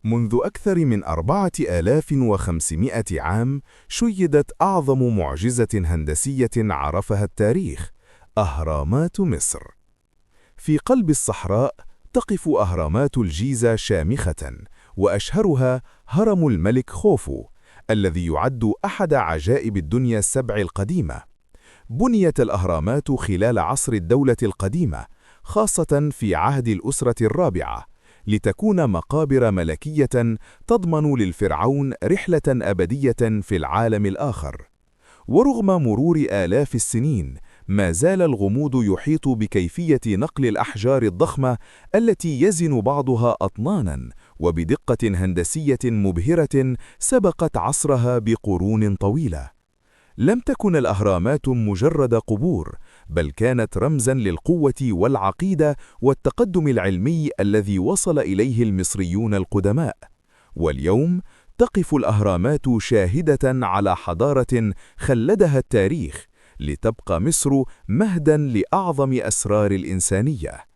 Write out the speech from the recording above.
منذ أكثر من 4500 عام شيدت أعظم معجزة هندسية عرفها التاريخ: أهرامات مصر. في قلب الصحراء تقف أهرامات الجيزة شامخة، وأشهرها هرم الملك خوفو، الذي يعد أحد عجائب الدنيا السبع القديمة. بنيت الأهرامات خلال عصر الدولة القديمة، خاصة في عهد الأسرة الرابعة، لتكون مقابر ملكية تضمن للفرعون رحلة أبدية في العالم الآخر. ورغم مرور آلاف السنين، ما زال الغموض يحيط بكيفية نقل الأحجار الضخمة التي يزن بعضها أطناناً وبدقة هندسية مبهرة سبقت عصرها بقرون طويلة. لم تكن الأهرامات مجرد قبور، بل كانت رمزاً للقوة والعقيدة والتقدم العلمي الذي وصل إليه المصريون القدماء. واليوم تقف الأهرامات شاهدة على حضارة خلدها التاريخ، لتبقى مصر مهداً لأعظم أسرار الإنسانية.